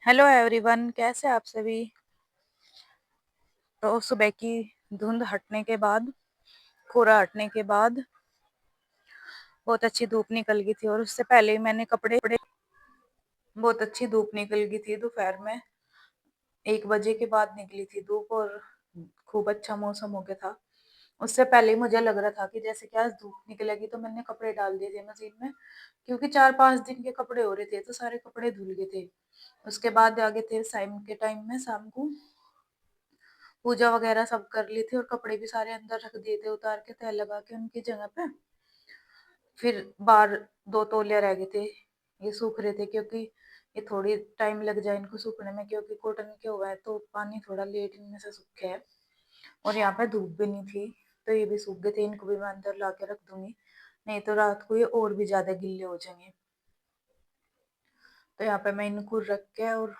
Hello everyone, कैसे आप सभी। तो सुबह की धुंध हटने के बाद, कोहरा हटने के बाद बहुत अच्छी धूप निकल गई थी। और उससे पहले ही मैंने कपड़े बहुत अच्छी धूप निकल गई थी। दोपहर में 1 बजे के बाद निकली थी धूप और खूब अच्छा मौसम हो गया था। उससे पहले ही मुझे लग रहा था कि जैसे कि आज धूप निकलेगी, तो मैंने कपड़े डाल दिए थे मशीन में, क्योंकि 4-5 दिन के कपड़े हो रहे थे, तो सारे कपड़े धुल गए थे। उसके बाद आगे थे शाम के टाइम में, शाम को पूजा वगैरह सब कर ली थी और कपड़े भी सारे अंदर रख दिए थे, उतार के तह लगा के उनकी जगह पे। फिर बाहर 2 तौलिया रह गए थे, ये सूख रहे थे, क्योंकि ये थोड़ी टाइम लग जाए इनको सूखने में, क्योंकि कॉटन के हुआ है तो पानी थोड़ा लेट इनमें से सूखे है। और यहाँ पे धूप भी नहीं थी, तो ये भी सूख गए थे। इनको भी मैं अंदर ला के रख दूंगी, नहीं तो रात को ये और भी ज्यादा गिल्ले हो जाएंगे। तो यहाँ पे मैं इनको रख के और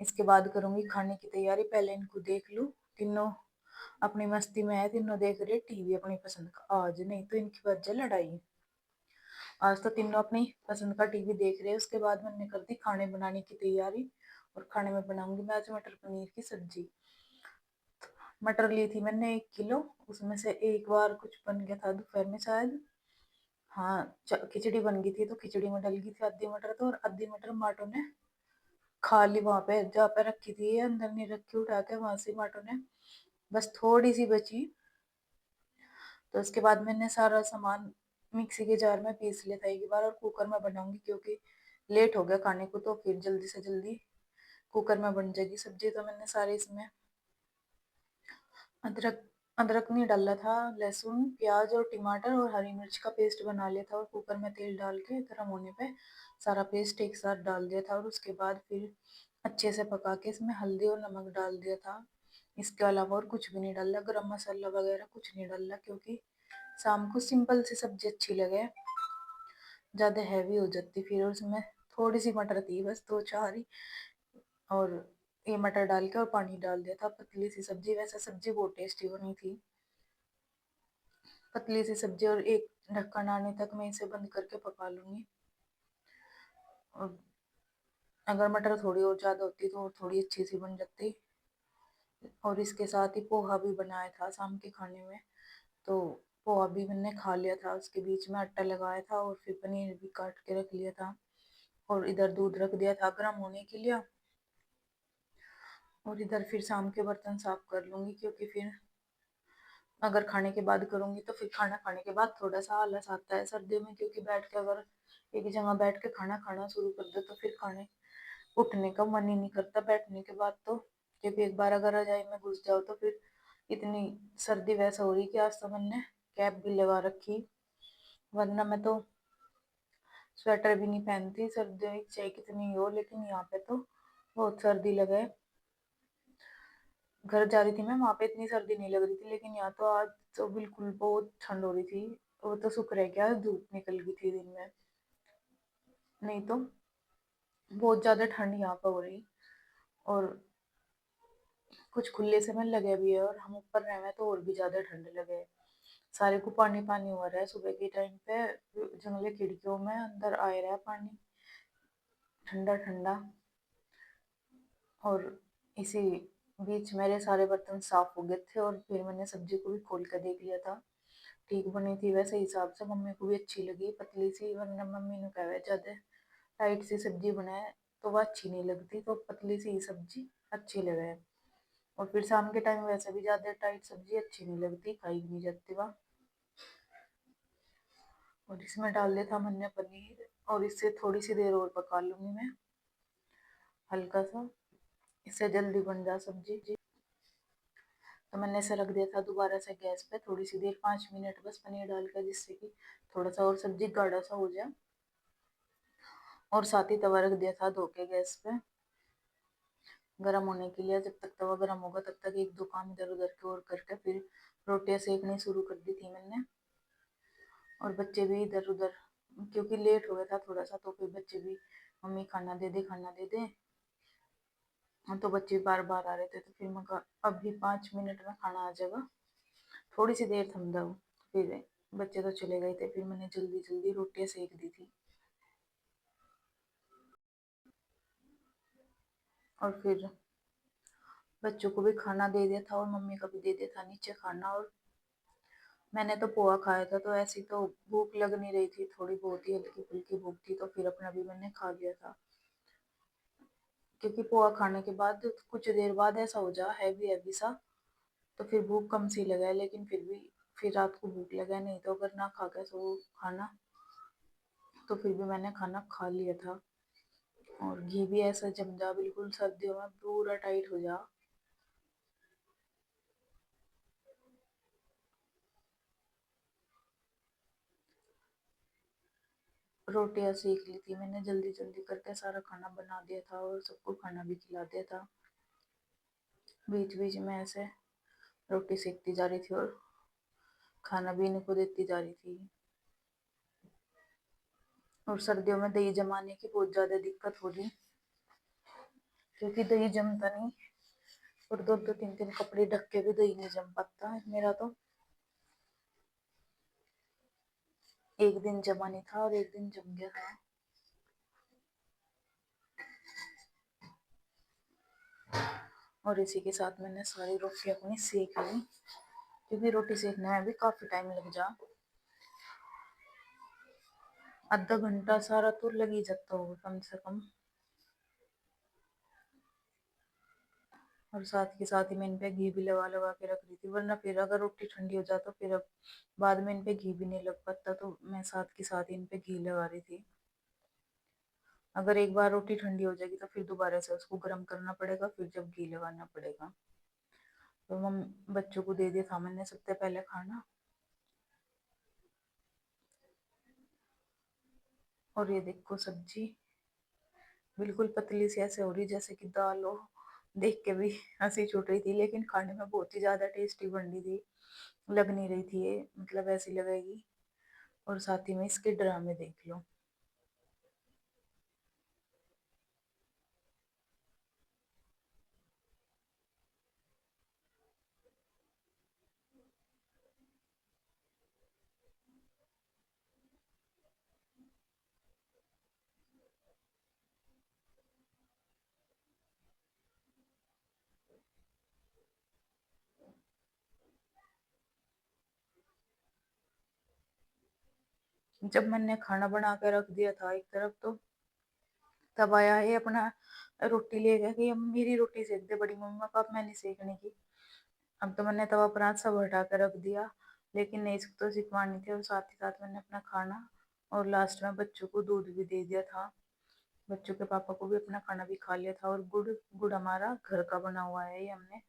इसके बाद करूंगी खाने की तैयारी। पहले इनको देख लूं, तीनों अपनी मस्ती में है, तीनों देख रहे टीवी अपनी पसंद का। आज नहीं तो इनकी वजह लड़ाई। आज तो तीनों अपनी पसंद का टीवी देख रहे हैं। उसके बाद मैंने कर दी खाने बनाने की तैयारी, और खाने में बनाऊंगी मैं आज मटर पनीर की सब्जी। मटर ली थी मैंने 1 किलो, उसमें से एक बार कुछ बन गया था दोपहर में शायद। हाँ, खिचड़ी बन गई थी, तो खिचड़ी में डल गई थी आधी मटर, तो और आधी मटर माटो ने खा ली। वहां पे जहाँ पे रखी थी, अंदर नहीं रखी, उठा के वहां से माटो ने, बस थोड़ी सी बची। तो उसके बाद मैंने सारा सामान मिक्सी के जार में पीस लिया था एक बार, और कुकर में बनाऊंगी, क्योंकि लेट हो गया खाने को, तो फिर जल्दी से जल्दी कुकर में बन जाएगी सब्जी। तो मैंने सारे इसमें अदरक अदरक नहीं डाला था, लहसुन प्याज और टमाटर और हरी मिर्च का पेस्ट बना लिया था, और कुकर में तेल डाल के गर्म होने पे सारा पेस्ट एक साथ डाल दिया था। और उसके बाद फिर अच्छे से पका के इसमें हल्दी और नमक डाल दिया था। इसके अलावा और कुछ भी नहीं डाला, गरम मसाला वगैरह कुछ नहीं डाला, क्योंकि शाम को सिंपल सी सब्जी अच्छी लगे, ज्यादा हैवी हो जाती फिर। और उसमें थोड़ी सी मटर थी, बस 2-4 ही, और ये मटर डाल के और पानी डाल दिया था। पतली सी सब्जी, वैसे सब्जी बहुत टेस्टी बनी थी। पतली सी सब्जी, और एक ढक्कन आने तक मैं इसे बंद करके पका लूंगी। और अगर मटर थोड़ी और ज्यादा होती तो और थोड़ी अच्छी सी बन जाती। और इसके साथ ही पोहा भी बनाया था शाम के खाने में, तो पोहा भी मैंने खा लिया था। उसके बीच में आटा लगाया था, और फिर पनीर भी काट के रख लिया था, और इधर दूध रख दिया था गर्म होने के लिए। और इधर फिर शाम के बर्तन साफ कर लूंगी, क्योंकि फिर अगर खाने के बाद करूंगी तो फिर खाना खाने के बाद थोड़ा सा आलस आता है सर्दियों में, क्योंकि बैठ के अगर एक जगह बैठ के खाना खाना शुरू कर दो, तो फिर खाने उठने का मन ही नहीं करता बैठने के बाद तो। क्योंकि एक बार अगर रजाई में घुस जाओ, तो फिर इतनी सर्दी वैसा हो रही कि आज तो मैंने कैप भी लगा रखी, वरना मैं तो स्वेटर भी नहीं पहनती सर्दी चाहे कितनी हो। लेकिन यहाँ पे तो बहुत सर्दी लगे। घर जा रही थी मैं, वहां पे इतनी सर्दी नहीं लग रही थी, लेकिन यहाँ तो आज तो बिल्कुल बहुत ठंड हो रही थी। वो तो शुक्र है क्या धूप निकल गई थी दिन में, नहीं तो बहुत ज्यादा ठंड यहाँ पर हो रही। और कुछ खुले से में लगे भी है, और हम ऊपर रहे हैं तो और भी ज्यादा ठंड लगे। सारे को पानी पानी हो रहा है सुबह के टाइम पे, जंगले खिड़कियों में अंदर आए रहा है पानी, ठंडा ठंडा। और इसी बीच मेरे सारे बर्तन साफ हो गए थे, और फिर मैंने सब्जी को भी खोल कर देख लिया था, ठीक बनी थी वैसे हिसाब से। मम्मी को भी अच्छी लगी पतली सी, वरना मम्मी ने कहा ज्यादा टाइट सी सब्जी बनाए तो वह अच्छी नहीं लगती, तो पतली सी सब्जी अच्छी लगे। और फिर शाम के टाइम वैसे भी ज्यादा टाइट सब्जी अच्छी नहीं लगती, खाई भी नहीं जाती वह। और इसमें डाल दिया था मैंने पनीर, और इससे थोड़ी सी देर और पका लूंगी मैं, हल्का सा, इससे जल्दी बन जा सब्जी। तो मैंने इसे रख दिया था दोबारा से गैस पे थोड़ी सी देर, 5 मिनट बस, पनीर डाल कर, जिससे कि थोड़ा सा और सब्जी गाढ़ा सा हो जाए। और साथ ही तवा रख दिया था धो के गैस पे गर्म होने के लिए। जब तक तवा गर्म होगा, तब तक एक दो काम इधर उधर के और करके फिर रोटियां सेकनी शुरू कर दी थी मैंने। और बच्चे भी इधर उधर, क्योंकि लेट हो गया था थोड़ा सा, तो फिर बच्चे भी मम्मी खाना दे दे खाना दे दे। हाँ, तो बच्चे बार बार आ रहे थे, तो फिर मैं कहा अभी 5 मिनट में खाना आ जाएगा, थोड़ी सी देर थम जाओ। फिर बच्चे तो चले गए थे, फिर मैंने जल्दी जल्दी रोटियां सेक दी थी। और फिर बच्चों को भी खाना दे दिया था और मम्मी का भी दे दिया था नीचे खाना। और मैंने तो पोहा खाया था, तो ऐसी तो भूख लग नहीं रही थी, थोड़ी बहुत ही हल्की फुल्की भूख थी, तो फिर अपना भी मैंने खा लिया था। क्योंकि पोहा खाने के बाद कुछ देर बाद ऐसा हो जा हैवी हैवी सा, तो फिर भूख कम सी लगा, लेकिन फिर भी फिर रात को भूख लगा नहीं, तो अगर ना खा के सो खाना, तो फिर भी मैंने खाना खा लिया था। और घी भी ऐसा जम जा, बिल्कुल सर्दियों में पूरा टाइट हो जा। रोटियां सेक ली थी मैंने, जल्दी जल्दी करके सारा खाना बना दिया था और सबको खाना भी खिला दिया था। बीच बीच में ऐसे रोटी सेकती जा रही थी और खाना भी इनको देती जा रही थी। और सर्दियों में दही जमाने की बहुत ज्यादा दिक्कत हो रही, क्योंकि दही जमता नहीं, और दो दो तीन तीन कपड़े ढक के भी दही नहीं जम पाता है मेरा तो। एक दिन जमा नहीं था और एक दिन जम गया था। और इसी के साथ मैंने सारी रोटी अपनी सेक ली, क्योंकि रोटी सेकने में भी काफी टाइम लग जा, आधा घंटा सारा तो लग ही जाता होगा कम से कम। और साथ के साथ ही मैं इन पे घी भी लगा लगा के रख रही थी, वरना फिर अगर रोटी ठंडी हो जाए तो फिर अब बाद में इन पे घी भी नहीं लग पाता, तो मैं साथ के साथ इन पे घी लगा रही थी। अगर एक बार रोटी ठंडी हो जाएगी तो फिर दोबारा से उसको गर्म करना पड़ेगा, फिर जब घी लगाना पड़ेगा। तो मम बच्चों को दे दिया था मैंने सबसे पहले खाना। और ये देखो सब्जी बिल्कुल पतली सी ऐसे हो रही जैसे कि दाल हो, देख के भी हंसी छूट रही थी, लेकिन खाने में बहुत ही ज्यादा टेस्टी बन रही थी। लग नहीं रही थी ये मतलब ऐसी लगेगी। और साथ ही में इसके ड्रामे देख लो। जब मैंने खाना बना के रख दिया था एक तरफ, तो तब आया ये अपना रोटी ले गया कि अब मेरी रोटी सेक दे बड़ी मम्मा का, अब मैंने सेकने की। अब तो मैंने तवा परात सब हटा कर रख दिया, लेकिन नहीं इसको तो सिकवानी थी, और साथ ही साथ मैंने अपना खाना और लास्ट में बच्चों को दूध भी दे दिया था। बच्चों के पापा को भी अपना खाना भी खा लिया था। और गुड़ गुड़ हमारा घर का बना हुआ है, ये हमने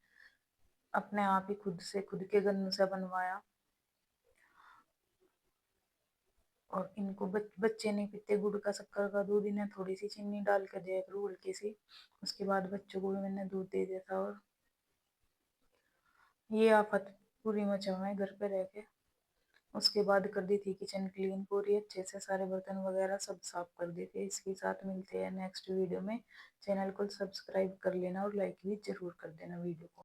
अपने आप ही खुद से खुद के गन्नों से बनवाया। और इनको बच्चे नहीं पीते गुड़ का, शक्कर का दूध, इन्हें थोड़ी सी चीनी डाल कर दिया करूँ हल्की सी। उसके बाद बच्चों को भी मैंने दूध दे दिया था। और ये आफत पूरी मचा हुआ है घर पे रह के। उसके बाद कर दी थी किचन क्लीन पूरी अच्छे से, सारे बर्तन वगैरह सब साफ कर दिए थे। इसके साथ मिलते हैं नेक्स्ट वीडियो में। चैनल को सब्सक्राइब कर लेना और लाइक भी जरूर कर देना वीडियो को।